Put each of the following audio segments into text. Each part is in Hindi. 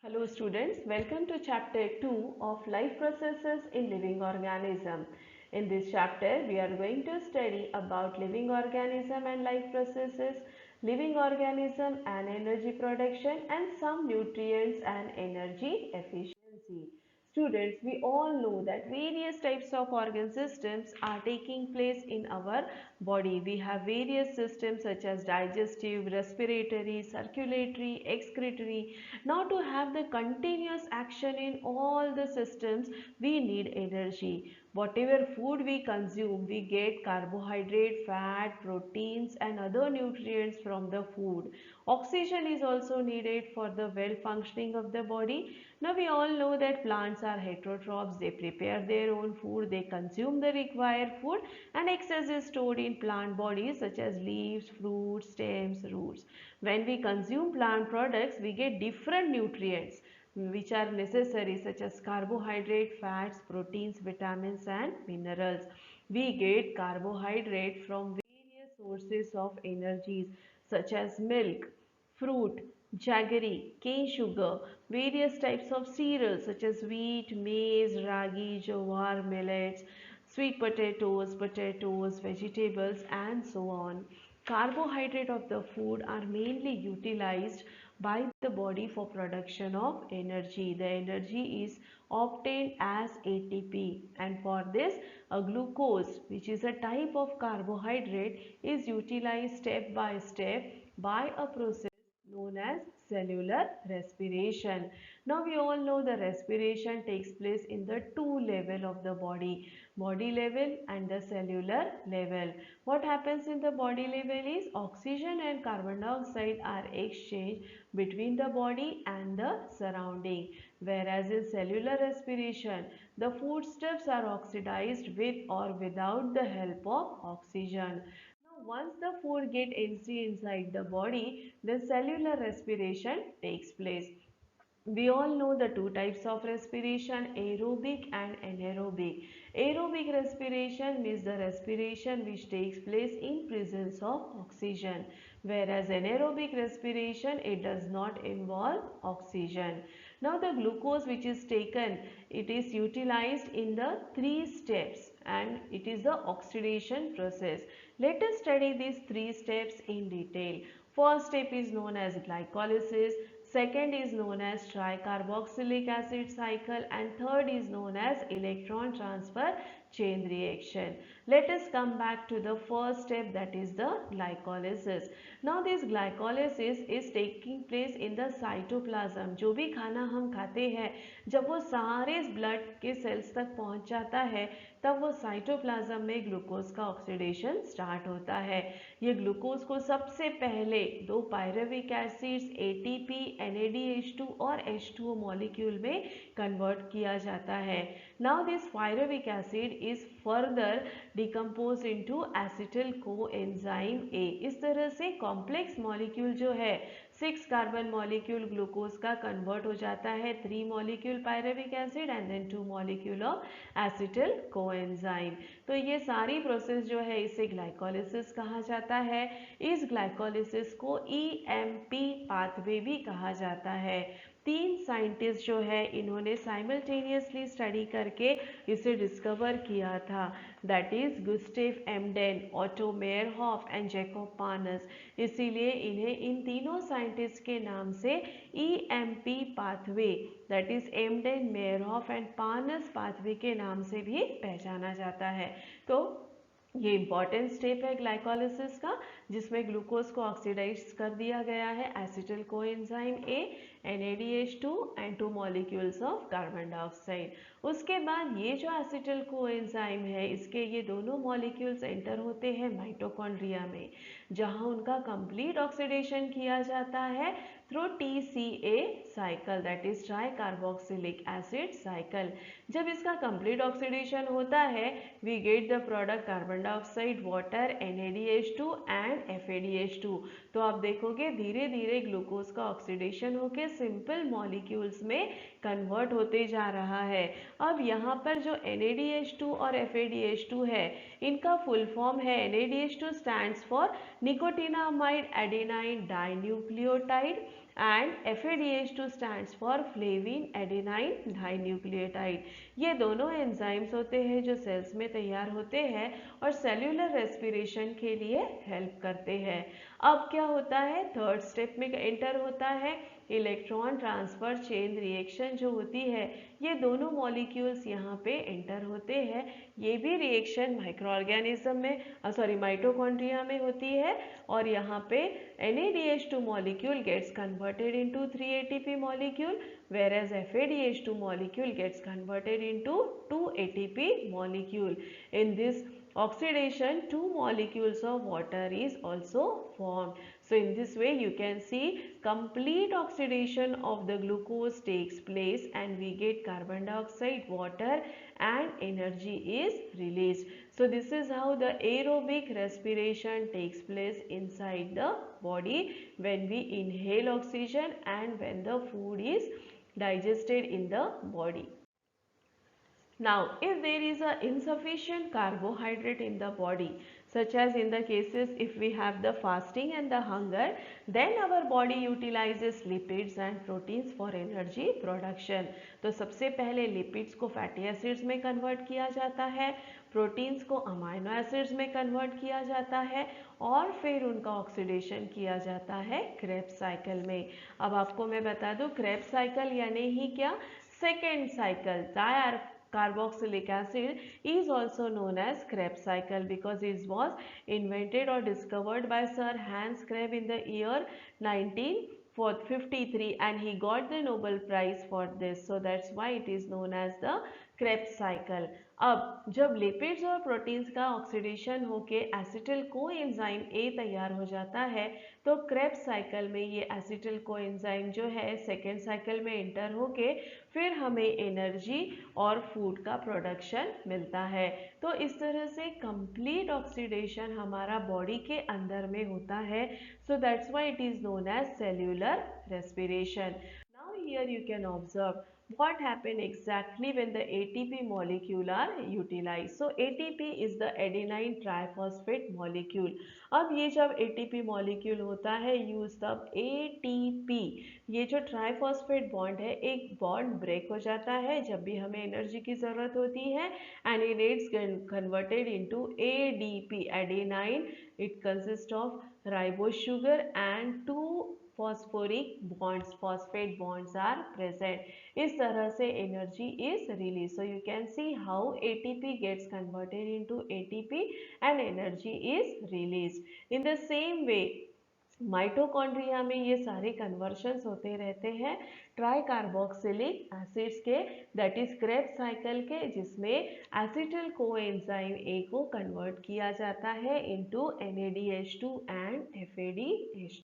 Hello students, welcome to chapter 2 of life processes in living organism. In this chapter, we are going to study about living organism and life processes, living organism and energy production and some nutrients and energy efficiency. Students, we all know that various types of organ systems are taking place in our body. We have various systems such as digestive, respiratory, circulatory, excretory. Now to have the continuous action in all the systems, we need energy. Whatever food we consume, we get carbohydrate, fat, proteins and other nutrients from the food. Oxygen is also needed for the well functioning of the body. Now we all know that plants are heterotrophs, they prepare their own food, they consume the required food and excess is stored in plant bodies such as leaves, fruits, stems, roots. When we consume plant products, we get different nutrients which are necessary such as carbohydrate, fats, proteins, vitamins and minerals. We get carbohydrate from various sources of energies such as milk, fruit, jaggery, cane sugar, various types of cereals such as wheat, maize, ragi, jowar, millets, sweet potatoes, vegetables and so on. Carbohydrate of the food are mainly utilized by the body for production of energy. The energy is obtained as ATP and for this a glucose, which is a type of carbohydrate, is utilized step by step by a process known as cellular respiration. Now we all know the respiration takes place in the two level of the body level and the cellular level. What happens in the body level is oxygen and carbon dioxide are exchanged between the body and the surrounding, whereas in cellular respiration the foodstuffs are oxidized with or without the help of oxygen. Once the food get empty inside the body, the cellular respiration takes place. We all know the two types of respiration, aerobic and anaerobic. Aerobic respiration means the respiration which takes place in presence of oxygen, whereas anaerobic respiration, it does not involve oxygen. Now the glucose which is taken, it is utilized in the three steps and it is the oxidation process. Let us study these three steps in detail. First step is known as glycolysis, second is known as tricarboxylic acid cycle and third is known as electron transfer chain reaction. Let us come back to the first step, that is the glycolysis. Now this glycolysis is taking place in the cytoplasm. जो भी खाना हम खाते हैं जब वो सारे ब्लड के सेल्स तक पहुंच जाता है तब वो साइटोप्लाज्म में ग्लूकोज का ऑक्सीडेशन स्टार्ट होता है। ये ग्लूकोज को सबसे पहले दो पायरुविक एसिड्स ATP, NADH2 और H2O मॉलिक्यूल में कन्वर्ट किया जाता है। Now this pyruvic acid is further decompose into acetyl coenzyme A। इस तरह से कॉम्प्लेक्स मॉलिक्यूल जो है 6 कार्बन मॉलिक्यूल ग्लूकोज का कन्वर्ट हो जाता है 3 molecule pyruvic acid and then 2 molecule of acetyl coenzyme. तो ये सारी प्रोसेस जो है इसे ग्लाइकोलिसिस कहा जाता है। इस ग्लाइकोलिसिस को EMP पाथवे भी कहा जाता है। तीन साइंटिस्ट जो है इन्होंने साइमल्टेनियसली स्टडी करके इसे डिस्कवर किया था, that is Gustav Embden, Otto Meyerhof and Jacob Parnas. इसीलिए इन्हें इन तीनों साइंटिस्ट के नाम से EMP pathway, that is Embden, Meyerhof and Parnas pathway के नाम से भी पहचाना जाता है। तो ये इंपॉर्टेंट स्टेप है ग्लाइकोलिसिस का, जिसमें ग्लूकोज को ऑक्सीडाइज कर दिया गया है acetyl coenzyme A, NADH2 and 2 molecules of carbon dioxide. उसके बाद ये जो एसिटिल कोएंजाइम है इसके ये दोनों मॉलिक्यूल्स एंटर होते हैं माइटोकॉन्ड्रिया में, जहां उनका कंप्लीट ऑक्सीडेशन किया जाता है through TCA cycle, that is tri carboxylic acid cycle. जब इसका कंप्लीट ऑक्सीडेशन होता है we get the product carbon dioxide, water, NADH2 and FADH2। तो आप देखोगे धीरे धीरे ग्लूकोज का ऑक्सीडेशन होकर सिंपल मॉलिक्यूल्स में कन्वर्ट होते जा रहा है। अब यहाँ पर जो NADH2 और FADH2 है इनका फुल फॉर्म है NADH2 stands for nicotinamide adenine dinucleotide and FADH2 stands for flavin adenine dinucleotide. ये दोनों एंजाइम्स होते हैं जो सेल्स में तैयार होते हैं और सेल्यूलर रेस्पिरेशन के लिए हेल्प करते हैं। अब क्या होता है, थर्ड स्टेप में एंटर होता है इलेक्ट्रॉन ट्रांसफर चेन रिएक्शन जो होती है। ये दोनों मॉलिक्यूल्स यहाँ पे एंटर होते हैं। ये भी रिएक्शन माइक्रो ऑर्गेनिज्म में माइटोकॉन्ड्रिया में होती है और यहाँ पे NADH2 molecule gets converted into 3 ATP molecule, whereas FADH2 molecule gets converted into 2 ATP molecule. In this oxidation, 2 molecules of water is also formed. So in this way you can see complete oxidation of the glucose takes place and we get carbon dioxide, water and energy is released. So this is how the aerobic respiration takes place inside the body when we inhale oxygen and when the food is digested in the body. Now, if there is a insufficient carbohydrate in the body, such as in the cases if we have the fasting and the hunger, then our body utilizes lipids and proteins for energy production. तो सबसे पहले lipids को fatty acids में convert किया जाता है, प्रोटीन्स को अमाइनो एसिड्स में कन्वर्ट किया जाता है और फिर उनका ऑक्सीडेशन किया जाता है क्रेब्स साइकिल में। अब आपको मैं बता दूं क्रेब्स साइकिल यानी ही क्या, second cycle. Carboxylic acid is also known as Krebs cycle because it was invented or discovered by Sir Hans Krebs in the year 1953 and he got the Nobel Prize for this. So that's why it is known as the Krebs cycle. अब जब लिपिड्स और प्रोटीन्स का ऑक्सीडेशन होके एसिटिल कोएंजाइम A तैयार हो जाता है तो क्रेब्स साइकिल में ये एसिटिल कोएंजाइम जो है सेकेंड साइकिल में एंटर होके फिर हमें एनर्जी और फूड का प्रोडक्शन मिलता है। तो इस तरह से कंप्लीट ऑक्सीडेशन हमारा बॉडी के अंदर में होता है। So that's why it is known as cellular respiration. Now here you can observe what happen exactly when the ATP molecule are utilized. So ATP is the adenine triphosphate molecule. अब ये जब ATP molecule होता है यूज तब ATP ये जो ट्राइफॉस्फेट बॉन्ड है एक बॉन्ड ब्रेक हो जाता है जब भी हमें एनर्जी की ज़रूरत होती है and it is converted into ADP adenine. It consist of ribose sugar and 2 phosphoric bonds, phosphate bonds are present. इस तरह से energy is released. So you can see how ATP gets converted into ATP and energy is released. In the same way mitochondria में ये सारे कन्वर्शंस होते रहते हैं ट्राई कार्बोक्सिलिक एसिड्स के, दैट इज क्रेब्स साइकिल के, जिसमें एसिटिल कोएंजाइम A को कन्वर्ट किया जाता है इनटू NADH2 एंड FADH2।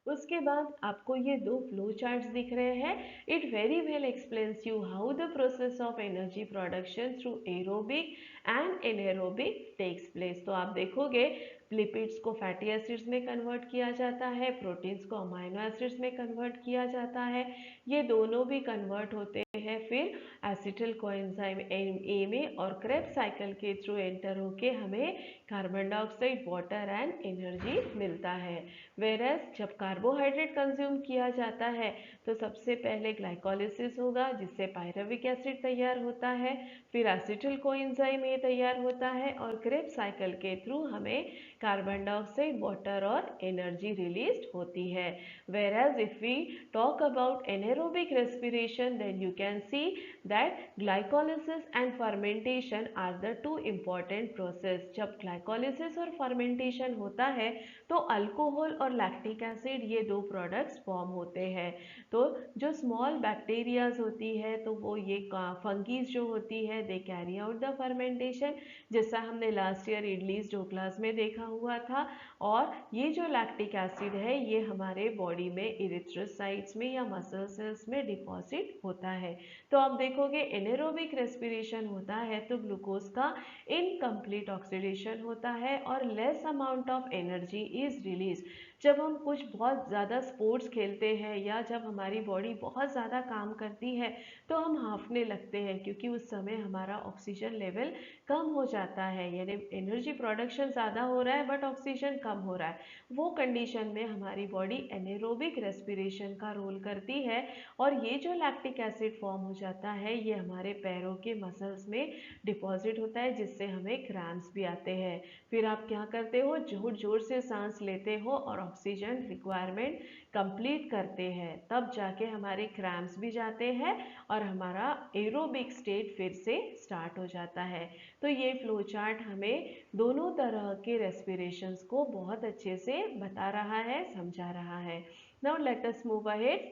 उसके बाद आपको ये दो फ्लो चार्ट्स दिख रहे हैं। It very well explains you how the process of energy production through aerobic and anaerobic takes place. तो आप देखोगे लिपिड्स को फैटी एसिड्स में कन्वर्ट किया जाता है, प्रोटीन्स को अमाइनो एसिड्स में कन्वर्ट किया जाता है। ये दोनों भी कन्वर्ट होते हैं फिर एसिटिल कोएंजाइम A में और क्रेब्स साइकिल के थ्रू एंटर होके हमें carbon dioxide, water and energy मिलता है। वेरएज जब कार्बोहाइड्रेट कंज्यूम किया जाता है तो सबसे पहले ग्लाइकोलिसिस होगा जिससे पायरुविक एसिड तैयार होता है, फिर एसिटिल कोएंजाइम A तैयार होता है और क्रेब्स साइकिल के थ्रू हमें कार्बन डाइऑक्साइड, वाटर और एनर्जी रिलीज होती है। Whereas if we talk about anaerobic respiration, then you can see that glycolysis and fermentation are the two important process. जब glycolysis और fermentation होता है तो अल्कोहल और लैक्टिक एसिड ये दो प्रोडक्ट्स फॉर्म होते हैं। तो जो स्मॉल बैक्टीरियाज होती है तो वो ये फंगीज जो होती है they carry out the fermentation, जैसा हमने लास्ट ईयर इडलीज ढोकलास में देखा हुआ था। और ये जो लैक्टिक एसिड है ये हमारे बॉडी में इरिथ्रोसाइट्स में या मसल सेल्स में डिपॉजिट होता है। तो आप देखोगे एनेरोबिक रेस्पिरेशन होता है तो ग्लूकोज का इनकम्प्लीट ऑक्सीडेशन होता है और less amount of energy is release. जब हम कुछ बहुत ज़्यादा स्पोर्ट्स खेलते हैं या जब हमारी बॉडी बहुत ज़्यादा काम करती है तो हम हांफने लगते हैं, क्योंकि उस समय हमारा ऑक्सीजन लेवल कम हो जाता है, यानी एनर्जी प्रोडक्शन ज़्यादा हो रहा है बट ऑक्सीजन कम हो रहा है। वो कंडीशन में हमारी बॉडी एनेरोबिक रेस्पिरेशन का रोल करती है और ये जो लैक्टिक एसिड फॉर्म हो जाता है ये हमारे पैरों के मसल्स में डिपॉजिट होता है, जिससे हमें क्रैम्प्स भी आते हैं। फिर आप क्या करते हो, जोर जोर से सांस लेते हो और ऑक्सीजन रिक्वायरमेंट कंप्लीट करते हैं, तब जाके हमारे क्रैम्प्स भी जाते हैं और हमारा एरोबिक स्टेट फिर से स्टार्ट हो जाता है। तो ये फ्लो चार्ट हमें दोनों तरह के रेस्पिरेशंस को बहुत अच्छे से बता रहा है, समझा रहा है। Now let us move ahead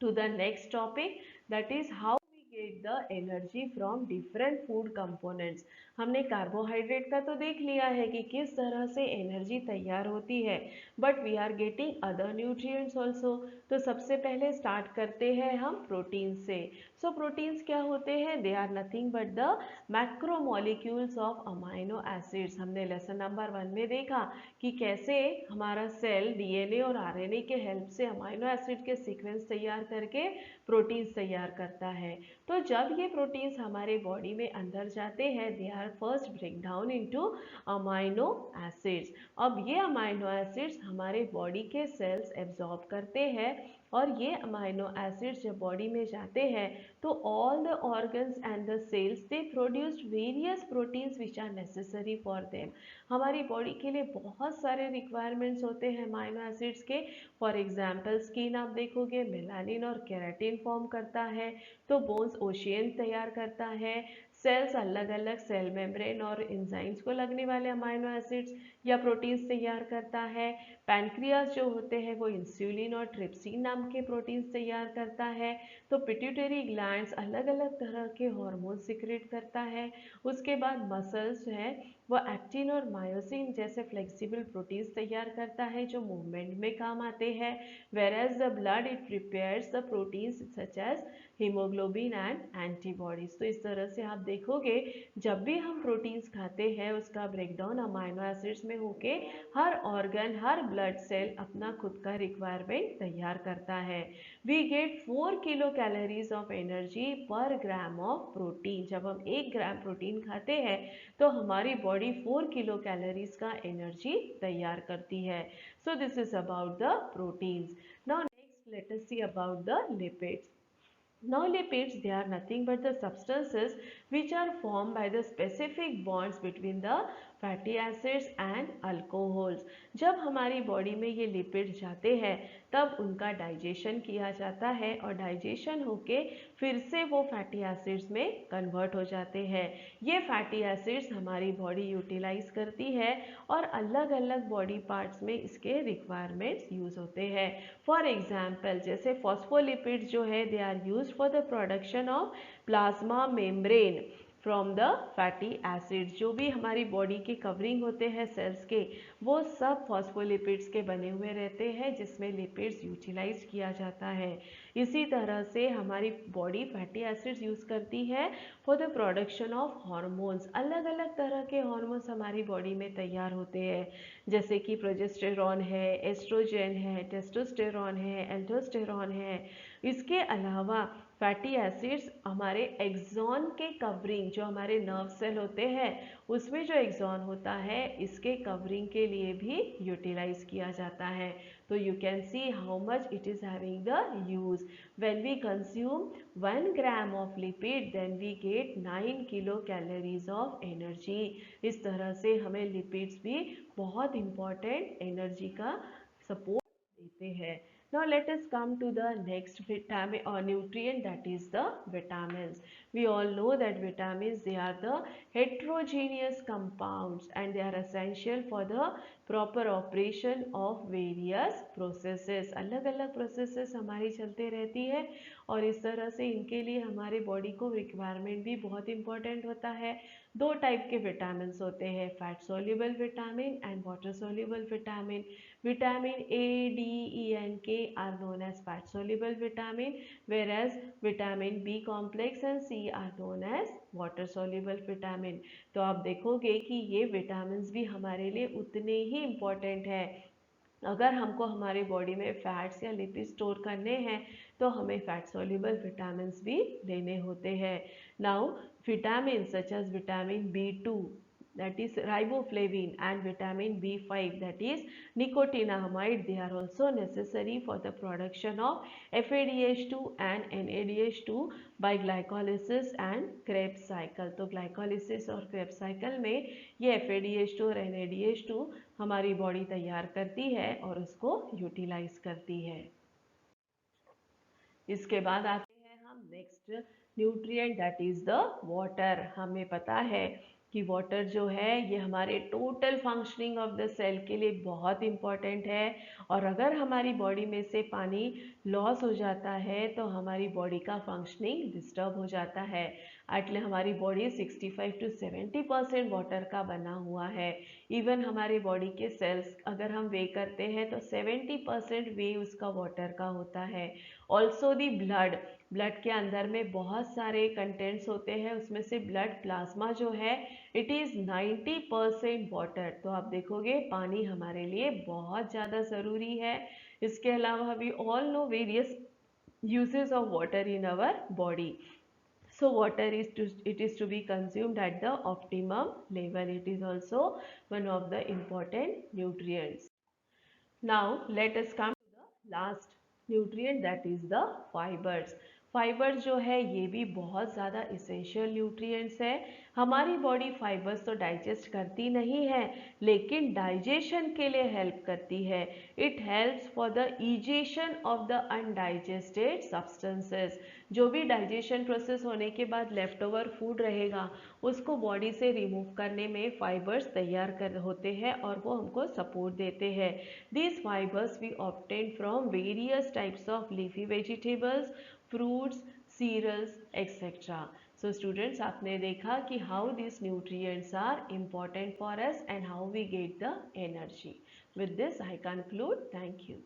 to the next topic, that is how we get the energy from different food components। हमने कार्बोहाइड्रेट का तो देख लिया है कि किस तरह से एनर्जी तैयार होती है, but we are getting other nutrients also. तो सबसे पहले स्टार्ट करते हैं हम प्रोटीन से। सो प्रोटीन्स क्या होते हैं, they are nothing but the macromolecules of amino acids. हमने लेसन नंबर 1 में देखा कि कैसे हमारा सेल डीएनए और आरएनए के हेल्प से अमाइनो एसिड के सीक्वेंस तैयार करके प्रोटीन्स तैयार करता है। तो जब ये प्रोटीन्स हमारे बॉडी में अंदर जाते हैं, they are first break down into amino acids. अब ये अमाइनो एसिड्स हमारे बॉडी के सेल्स एब्जॉर्ब करते हैं और ये अमाइनो एसिड्स जब बॉडी में जाते हैं तो all the organs and the cells they produce various proteins which are necessary for them. हमारी बॉडी के लिए बहुत सारे रिक्वायरमेंट्स होते हैं अमाइनो एसिड्स के। फॉर एग्जाम्पल स्किन आप देखोगे मेलानिन और केराटिन फॉर्म करता है, तो बोन्स ओशियन तैयार करता है, सेल्स अलग अलग सेल मेम्ब्रेन और एंजाइम्स को लगने वाले अमाइनो एसिड्स या प्रोटीन्स तैयार करता है। पैनक्रियाज जो होते हैं वो इंसुलिन और ट्रिप्सिन नाम के प्रोटीन्स तैयार करता है। तो पिट्यूटरी ग्लैंड्स अलग अलग तरह के हार्मोन सिक्रेट करता है। उसके बाद मसल्स है वो एक्टिन और मायोसिन जैसे फ्लेक्सिबल प्रोटीन्स तैयार करता है जो मूवमेंट में काम आते हैं। Where the blood it prepares the proteins such as haemoglobin and antibodies. तो इस तरह से आप देखोगे जब भी हम प्रोटीन्स खाते हैं उसका ब्रेकडाउन अमाइनो एसिड्स में होके हर ऑर्गन हर ब्लड सेल अपना खुद का रिक्वायरमेंट तैयार करता है। We get 4 kilo calories of energy per gram of protein. जब हम 1 ग्राम प्रोटीन खाते हैं तो हमारी बॉडी 4 किलो कैलोरीज का एनर्जी तैयार करती है। So this is about the proteins. Now next let us see about the lipids. Now lipids, they are nothing but the substances which are formed by the specific bonds between the fatty acids and alcohols। जब हमारी बॉडी में ये लिपिड्स जाते हैं तब उनका डाइजेशन किया जाता है और डाइजेशन होके फिर से वो फैटी एसिड्स में कन्वर्ट हो जाते हैं। ये फैटी एसिड्स हमारी बॉडी यूटिलाइज करती है और अलग अलग बॉडी पार्ट्स में इसके रिक्वायरमेंट्स यूज होते हैं। फॉर एग्जाम्पल जैसे फॉस्फोलिपिड्स जो है they are use for the production of plasma membrane from the fatty acids. जो भी हमारी बॉडी के कवरिंग होते हैं सेल्स के वो सब फॉस्फोलिपिड्स के बने हुए रहते हैं जिसमें लिपिड्स यूटिलाइज किया जाता है। इसी तरह से हमारी बॉडी फैटी एसिड्स यूज़ करती है for the production of hormones. अलग अलग तरह के हार्मोन्स हमारी बॉडी में तैयार होते हैं जैसे कि प्रोजेस्टेरॉन है, एस्ट्रोजन है, टेस्टोस्टेरॉन है, एल्डोस्टेरॉन है। इसके अलावा फैटी एसिड्स हमारे एक्सॉन के कवरिंग जो हमारे नर्व सेल होते हैं उसमें जो एक्सॉन होता है इसके कवरिंग के लिए भी यूटिलाइज किया जाता है। तो you can see how much it is having the use. When we consume 1 gram of lipid then we get 9 kilocalories of energy। इस तरह से हमें लिपिड्स भी बहुत इम्पॉर्टेंट एनर्जी का सपोर्ट देते हैं। Now let us come to the next vitamin or nutrient, that is the vitamins। We all know that vitamins they are the heterogeneous compounds and they are essential for the proper operation of various processes। अलग अलग processes हमारी चलते रहती है और इस तरह से इनके लिए हमारे बॉडी को रिक्वायरमेंट भी बहुत इंपॉर्टेंट होता है। दो टाइप के विटामिन होते हैं, fat soluble vitamin and water soluble vitamin. Vitamin A, D, E and K are known as fat soluble vitamin, whereas vitamin B complex and C are known as water soluble vitamin. तो आप देखोगे कि ये विटामिन भी हमारे लिए उतने ही इम्पोर्टेंट है अगर हमको हमारे बॉडी में फैट्स या लिपिड स्टोर करने हैं तो हमें फैट सॉल्युबल विटामिन भी लेने होते हैं। Now vitamin such as vitamin B2 that is riboflavin and vitamin B5 that is nicotinamide, they are also necessary for the production of FADH2 and NADH2 by glycolysis and Krebs cycle। तो glycolysis और Krebs cycle में ये FADH2 और NADH2 हमारी बॉडी तैयार करती है और उसको यूटिलाइज करती है। इसके बाद आते हैं हम next nutrient that is the water. हमें पता है कि वाटर जो है ये हमारे total functioning of the cell के लिए बहुत इम्पॉर्टेंट है, और अगर हमारी बॉडी में से पानी लॉस हो जाता है तो हमारी बॉडी का फंक्शनिंग डिस्टर्ब हो जाता है। एटले हमारी बॉडी 65 to 70% वाटर का बना हुआ है। इवन हमारे बॉडी के सेल्स अगर हम वे करते हैं तो 70% वे उसका वाटर का होता है। ऑल्सो दी ब्लड, ब्लड के अंदर में बहुत सारे कंटेंट्स होते हैं, उसमें से ब्लड प्लाज्मा जो है इट इज़ 90% वाटर। तो आप देखोगे पानी हमारे लिए बहुत ज़्यादा ज़रूरी है। इसके अलावा we all know various uses of water in our body. So water is to be consumed at the optimum level. It is also one of the important nutrients. Now let us come to the last nutrient that is the fibers. Fibres जो है ये भी बहुत ज़्यादा इसेंशियल न्यूट्रिएंट्स है। हमारी बॉडी फाइबर्स तो डाइजेस्ट करती नहीं है लेकिन डाइजेशन के लिए हेल्प करती है। It helps for the egestion of the undigested substances. जो भी डाइजेशन प्रोसेस होने के बाद लेफ्ट ओवर फूड रहेगा उसको बॉडी से रिमूव करने में फाइबर्स तैयार कर होते हैं और वो हमको सपोर्ट देते हैं। These fibers we obtain from various types of leafy vegetables, fruits, cereals, etc. So students, आपने देखा कि how these nutrients are important for us and how we get the energy. With this I conclude. Thank you.